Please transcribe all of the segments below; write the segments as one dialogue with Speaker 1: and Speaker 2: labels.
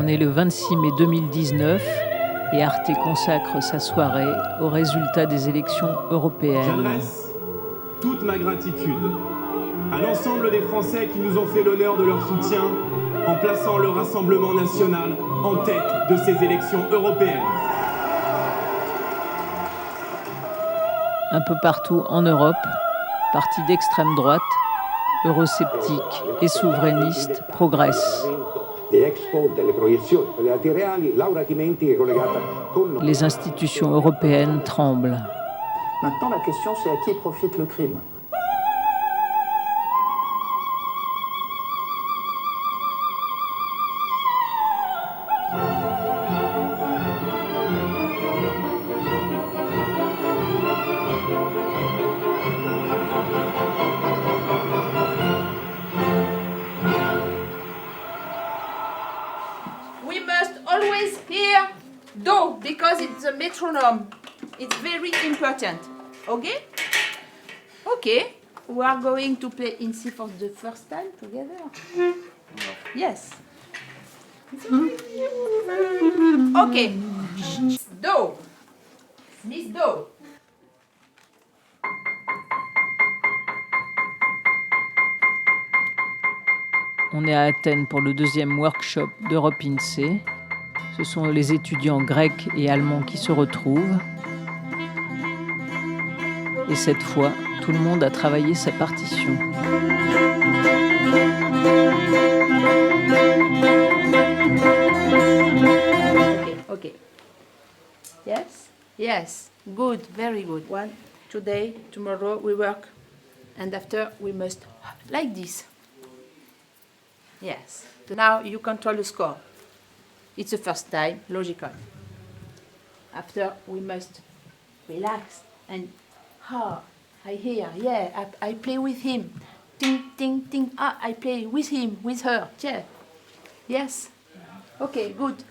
Speaker 1: On est le 26 mai 2019 et Arte consacre sa soirée aux résultats des élections européennes.
Speaker 2: J'adresse toute ma gratitude à l'ensemble des Français qui nous ont fait l'honneur de leur soutien en plaçant le Rassemblement national en tête de ces élections européennes.
Speaker 1: Un peu partout en Europe, partis d'extrême droite, eurosceptiques et souverainistes progressent. Les institutions européennes tremblent.
Speaker 3: Maintenant, la question, c'est à qui profite le crime ?
Speaker 4: Because it's a metronome, it's very important. Okay? Okay. We are going to play in C for the first time together. Yes. Okay. Do. Miss Do.
Speaker 1: On est à Athènes pour le deuxième workshop d'Européen. Ce sont les étudiants grecs et allemands qui se retrouvent. Et cette fois, tout le monde a travaillé sa partition.
Speaker 4: Okay. Yes? Yes. Good, very good. One, today, tomorrow we work. And after we must, like this. Yes. Now you control the score. It's the first time, logical. After, we must relax and, I hear, yeah, I play with him. Ting, ting, ting, I play with him, with her, yeah. Yes? Okay, good.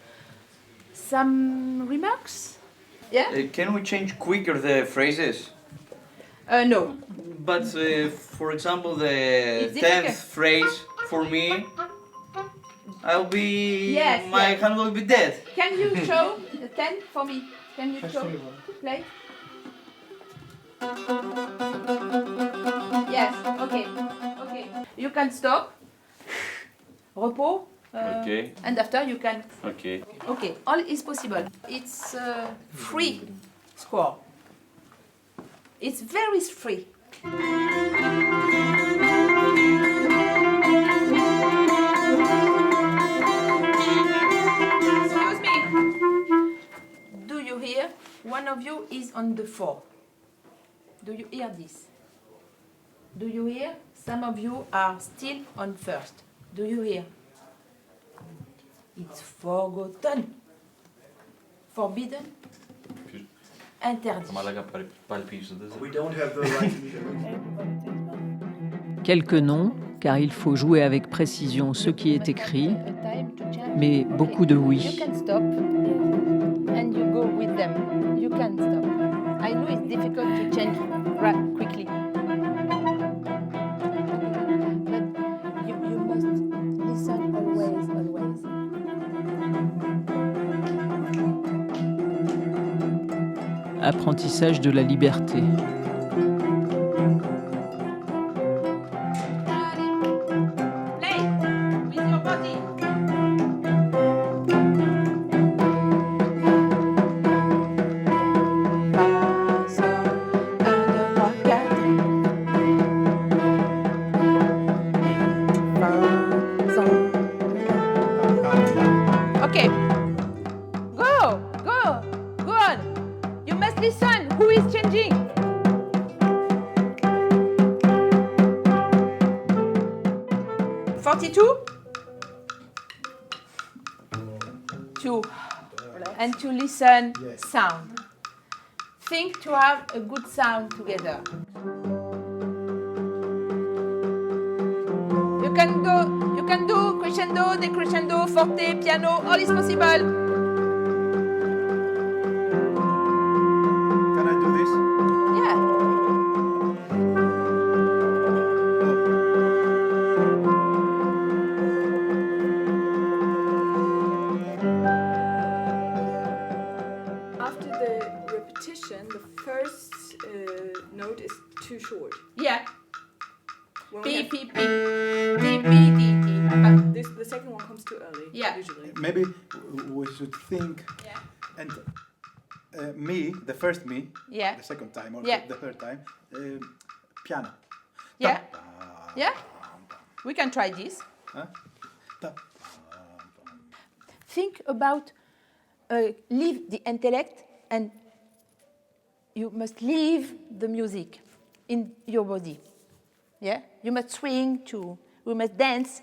Speaker 4: Some remarks? Yeah?
Speaker 5: Can we change quicker the phrases?
Speaker 4: No.
Speaker 5: But, for example, the 10th phrase, for me, I'll be...
Speaker 4: Yes,
Speaker 5: my
Speaker 4: yes.
Speaker 5: hand will be dead.
Speaker 4: Can you show the 10 for me? Can you show? Play? Yes, okay. You can stop. Repos.
Speaker 5: Okay.
Speaker 4: And after you can...
Speaker 5: Okay.
Speaker 4: Okay, all is possible. It's free score. It's very free. Excuse me. Do you hear? One of you is on the 4. Do you hear this? Do you hear? Some of you are still on first. Do you hear? It's forgotten. Forbidden. Interdit.
Speaker 3: We don't have the right
Speaker 1: Quelques noms, car il faut jouer avec précision ce qui est écrit, mais beaucoup de
Speaker 4: You
Speaker 1: oui.
Speaker 4: can stop and you go with them. You can stop. I know it's difficult to change quickly. But you must listen always.
Speaker 1: Apprentissage de la liberté.
Speaker 4: Play with your body. Okay. Go on. You must listen. Who is changing? Forty-two. Two. And to listen sound. Think to have a good sound together. You can do crescendo, decrescendo, forte, piano, all is possible.
Speaker 3: Can I do this?
Speaker 4: Yeah.
Speaker 6: short.
Speaker 4: Yeah.
Speaker 6: When
Speaker 4: P,
Speaker 6: we have-
Speaker 4: P, P. D, P, D, E.
Speaker 6: the second one comes too early.
Speaker 4: Yeah.
Speaker 6: Usually.
Speaker 7: Maybe we should think,
Speaker 4: Yeah.
Speaker 7: and me, the first me,
Speaker 4: Yeah.
Speaker 7: the second time or
Speaker 4: Yeah.
Speaker 7: the third time, piano.
Speaker 4: Yeah.
Speaker 7: Ta-
Speaker 4: Yeah. We can try this.
Speaker 7: Huh? Ta-
Speaker 4: Think about leave the intellect and you must leave the music in your body. Yeah? You must swing too. You must dance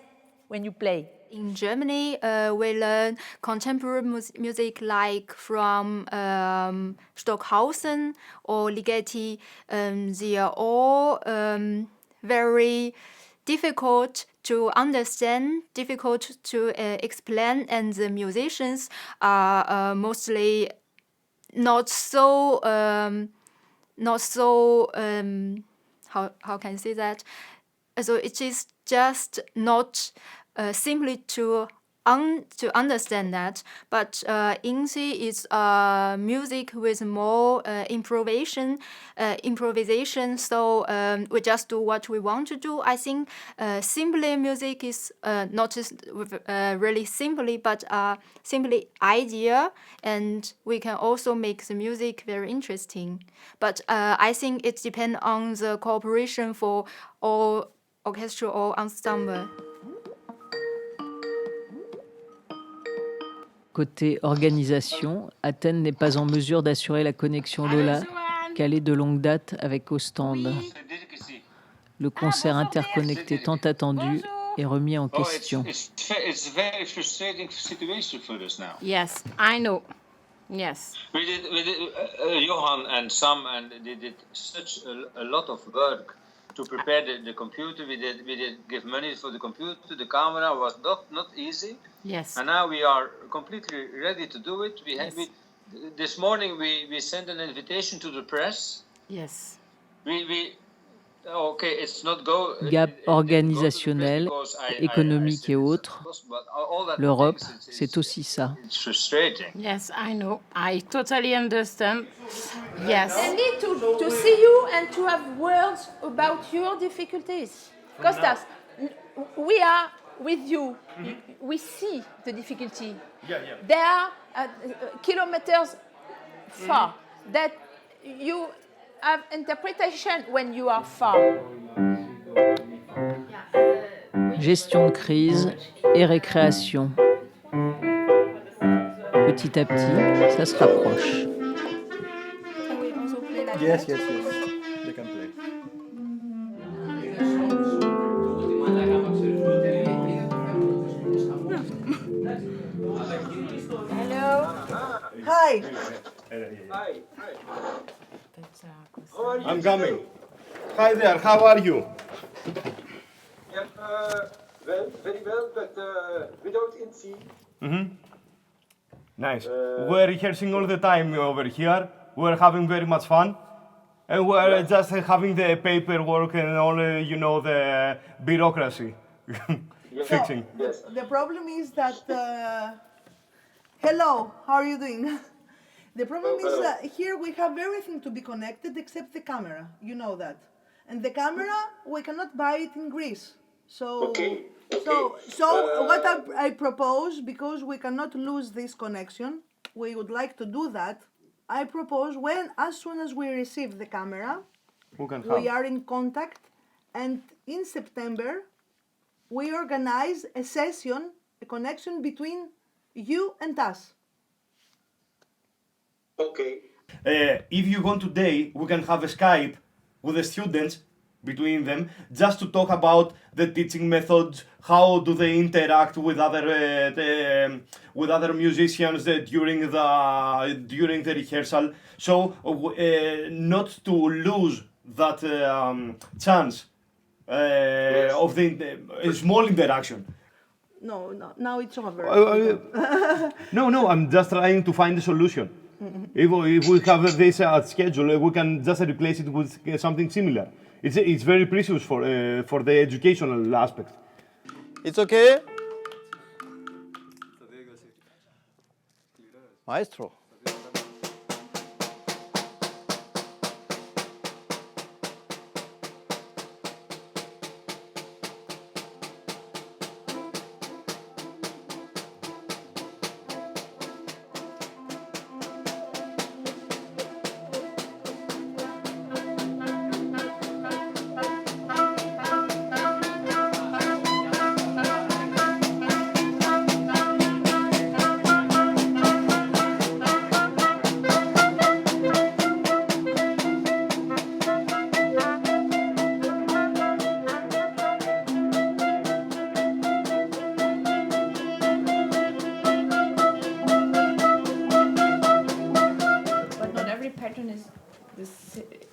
Speaker 4: when you play.
Speaker 8: In Germany, we learn contemporary music like from Stockhausen or Ligeti. They are all very difficult to understand, difficult to explain, and the musicians are mostly not so how can I say that? So it is just not simply to understand that, but Ingsi is music with more improvisation. So we just do what we want to do. I think simply music is not just really simply, but simply idea, and we can also make the music very interesting. But I think it depends on the cooperation for all orchestra or ensemble.
Speaker 1: Côté organisation, Athènes n'est pas en mesure d'assurer la connexion Lola, calée de longue date avec Ostende. Le concert interconnecté tant attendu est remis en question.
Speaker 9: It's a very frustrating situation for us now.
Speaker 4: Yes, I know. Yes.
Speaker 9: We did Johan and Sam, and they did such a lot of work to prepare the computer. We did give money for the computer. The camera was not easy.
Speaker 4: Yes.
Speaker 9: And now we are completely ready to do it. This morning we sent an invitation to the press.
Speaker 4: Yes.
Speaker 9: Okay, it's not go.
Speaker 1: Gap organisationnel, économique et autres. L'Europe, c'est aussi ça.
Speaker 9: It's frustrating.
Speaker 4: Yes, I know. I totally understand. Yes. I need to see you and to have words about your difficulties. Costas, we are with you. We see the difficulty. They are kilometers far. That you have interpretation when you are far.
Speaker 1: Gestion de crise et récréation. Petit à petit, ça se rapproche.
Speaker 7: Yes. They can play.
Speaker 4: Hello.
Speaker 10: Hi.
Speaker 2: I'm coming. Hi there, how are you?
Speaker 11: Well, very well, but without Inzi.
Speaker 2: Nice. We're rehearsing all the time over here. We're having very much fun. And we're just having the paperwork and all, the bureaucracy fixing.
Speaker 11: Yes.
Speaker 10: The problem is that. Hello, how are you doing? The problem is that here we have everything to be connected except the camera. You know that. And the camera, we cannot buy it in Greece. So,
Speaker 11: Okay.
Speaker 10: so what I propose, because we cannot lose this connection, we would like to do that. I propose as soon as we receive the camera, we are in contact, and in September, we organize a session, a connection between you and us.
Speaker 11: Okay.
Speaker 2: If you want today, we can have a Skype with the students between them, just to talk about the teaching methods, how do they interact with other musicians during the rehearsal. So not to lose that chance of the small interaction.
Speaker 10: No, now it's over.
Speaker 2: No, I'm just trying to find a solution. If we have this schedule, we can just replace it with something similar. It's very precious for the educational aspect.
Speaker 12: It's okay? Maestro.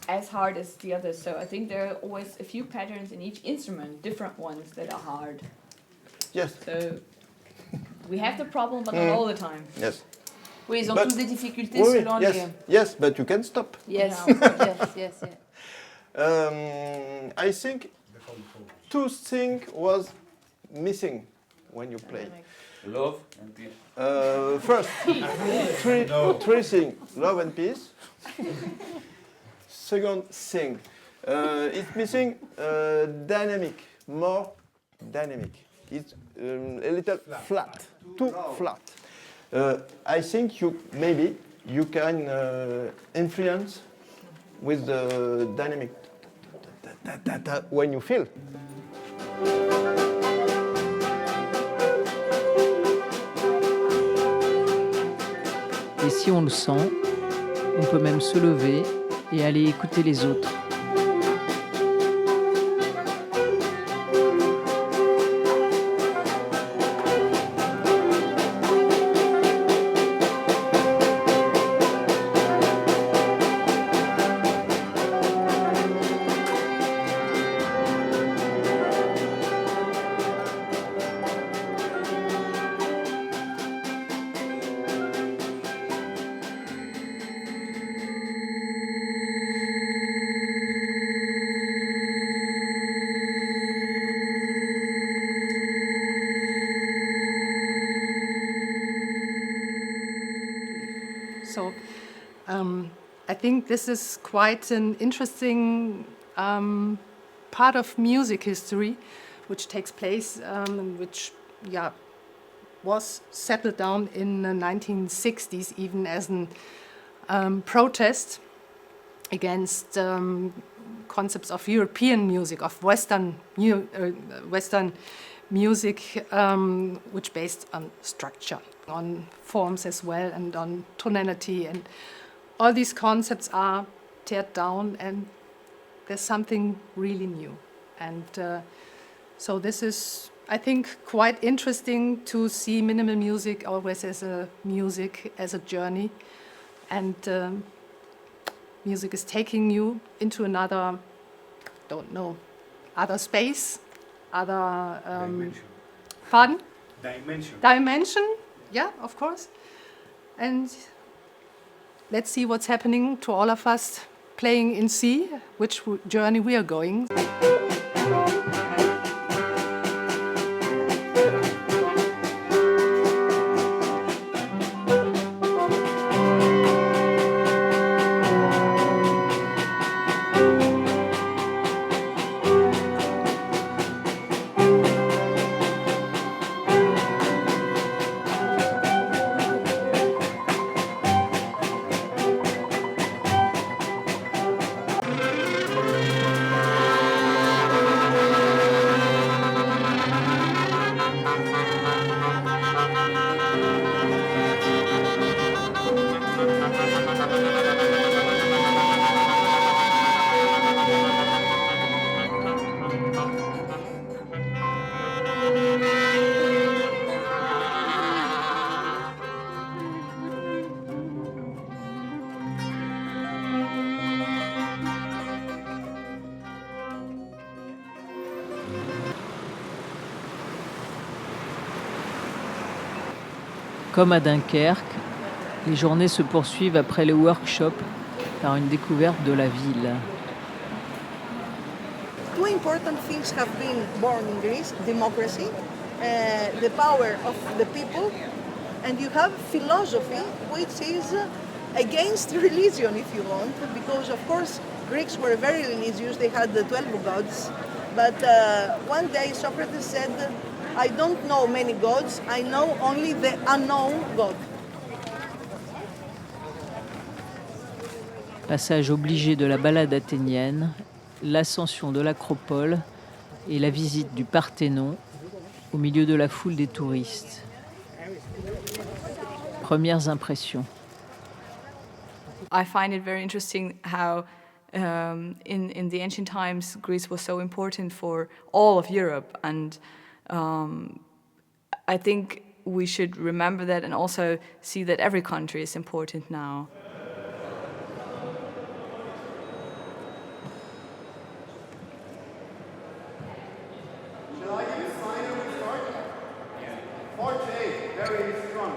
Speaker 6: as hard as the others. So I think there are always a few patterns in each instrument, different ones that are hard.
Speaker 12: Yes.
Speaker 6: So we have the problem, but not all the time.
Speaker 12: Yes.
Speaker 4: Oui, ils ont
Speaker 12: But-
Speaker 4: tous des difficultés selon
Speaker 12: yes,
Speaker 4: les...
Speaker 12: yes, but you can stop.
Speaker 4: Yes, yes.
Speaker 12: I think two things was missing when you play.
Speaker 5: Love and peace.
Speaker 12: First, three things: love and peace. Second thing, it's missing dynamic, more dynamic. It's a little flat, too flat. I think maybe you can influence with the dynamic when you feel.
Speaker 1: Et si on le sent, on peut même se lever et aller écouter les autres.
Speaker 13: So I think this is quite an interesting part of music history, which takes place and which was settled down in the 1960s, even as a protest against concepts of European music, of Western music, which based on structure, on forms as well, and on tonality, and all these concepts are teared down, and there's something really new. And so this is, I think, quite interesting to see minimal music always as a music, as a journey, and music is taking you into another, other space, other
Speaker 2: dimension.
Speaker 13: Pardon?
Speaker 2: Dimension.
Speaker 13: Yeah, of course. And let's see what's happening to all of us playing in C, which journey we are going.
Speaker 1: Comme à Dunkerque, les journées se poursuivent après le workshop par une découverte de la ville.
Speaker 10: Two important things have been born in Greece: democracy, the power of the people, and you have philosophy, which is against religion, if you want, because of course Greeks were very religious. They had the 12 gods, but one day Socrates said, I don't know many gods, I know only the unknown God.
Speaker 1: Passage obligé de la balade athénienne, l'ascension de l'acropole et la visite du Parthénon au milieu de la foule des touristes. Premières impressions.
Speaker 6: I find it very interesting how in the ancient times Greece was so important for all of Europe, and I think we should remember that and also see that every country is important now.
Speaker 12: Very strong.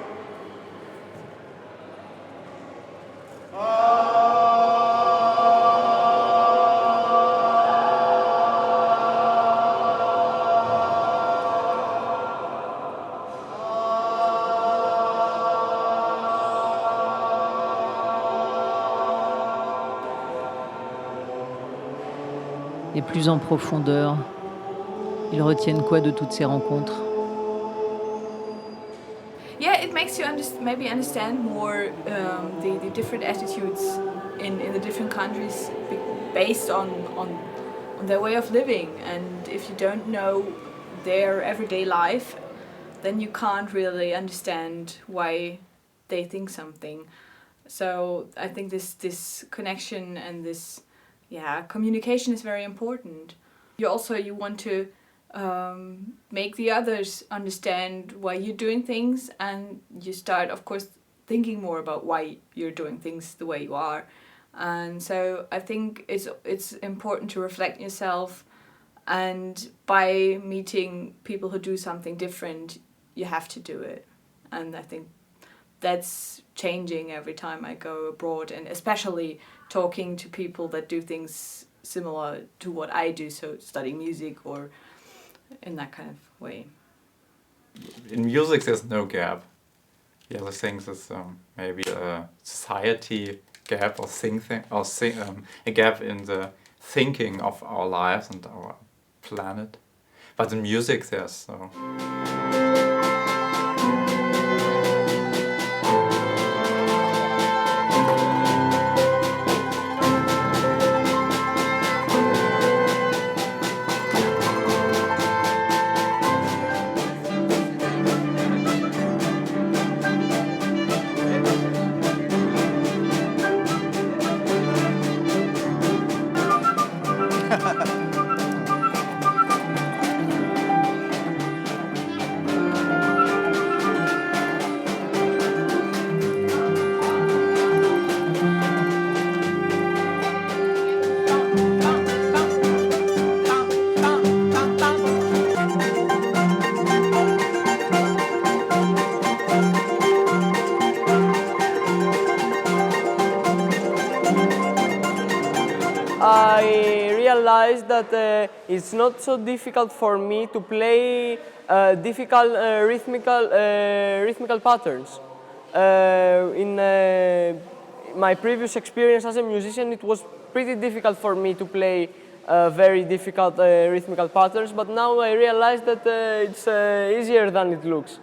Speaker 1: Et plus en profondeur, ils retiennent quoi de toutes ces rencontres?
Speaker 6: Yeah, it makes you maybe understand more the different attitudes in the different countries based on their way of living. And if you don't know their everyday life, then you can't really understand why they think something. So I think this connection and this communication is very important. You want to make the others understand why you're doing things, and you start, of course, thinking more about why you're doing things the way you are. And so I think it's important to reflect yourself, and by meeting people who do something different, you have to do it. And I think that's changing every time I go abroad, and especially talking to people that do things similar to what I do, so studying music or in that kind of way.
Speaker 14: In music there's no gap. The other things is maybe a society gap, or a gap in the thinking of our lives and our planet. But in music there's so.
Speaker 15: I realized that it's not so difficult for me to play difficult rhythmical patterns. In my previous experience as a musician, it was pretty difficult for me to play very difficult rhythmical patterns, but now I realize that it's easier than it looks.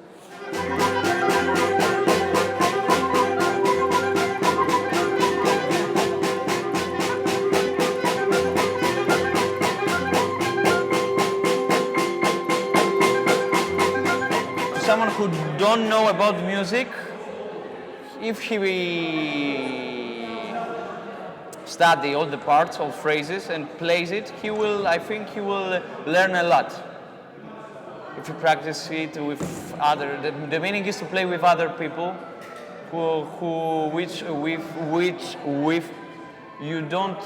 Speaker 5: Someone who don't know about music, if he study all the parts, all phrases, and plays it, I think he will learn a lot. If you practice it with the meaning is to play with other people with you don't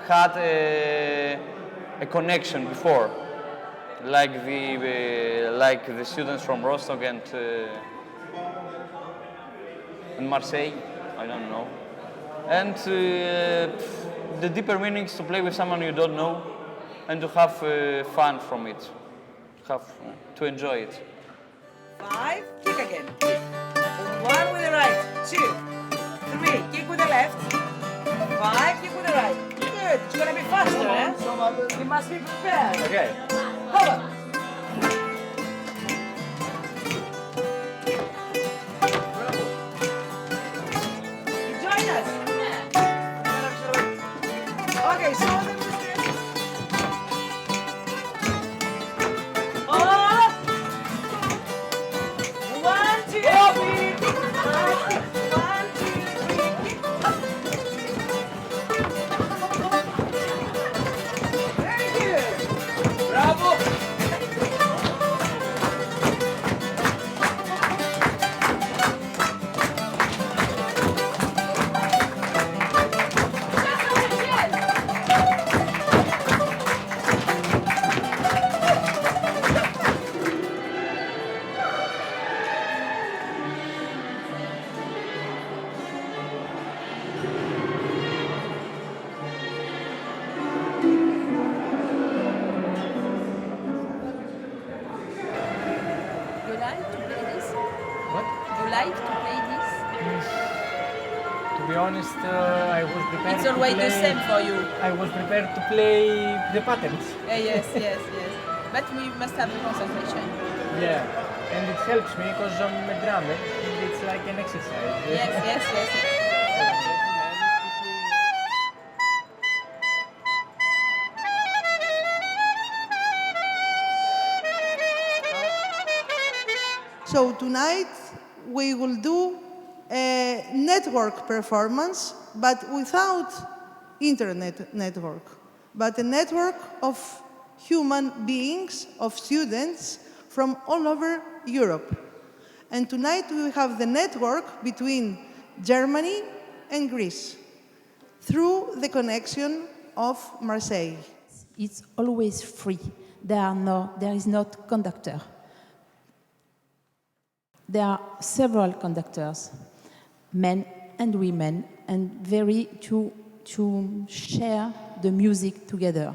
Speaker 5: had a connection before. Like the students from Rostock and Marseille, I don't know. And the deeper meaning is to play with someone you don't know and to have fun from it, to enjoy it.
Speaker 16: 5, kick again. 1 with the right, 2, 3, kick with the left, 5, kick with the right. Good, it's gonna be faster, eh? You must be prepared.
Speaker 5: Okay.
Speaker 16: Hold Join us. Okay, so up. 1, 2, 3. 1, 2, 3. Up. Very good. Bravo.
Speaker 17: What?
Speaker 6: Do you like to play this?
Speaker 17: To be honest, I was prepared
Speaker 6: It's
Speaker 17: to
Speaker 6: always
Speaker 17: play...
Speaker 6: the same for you.
Speaker 17: I was prepared to play the patterns.
Speaker 6: Yes. But we must have concentration.
Speaker 17: Yeah, and it helps me because I'm a drummer. It's like an exercise.
Speaker 6: Yes.
Speaker 10: So tonight we will do a network performance, but without internet network, but a network of human beings, of students from all over Europe. And tonight we have the network between Germany and Greece through the connection of Marseille.
Speaker 4: It's always free. There is not conductor. There are several conductors, men and women, and very to share the music together.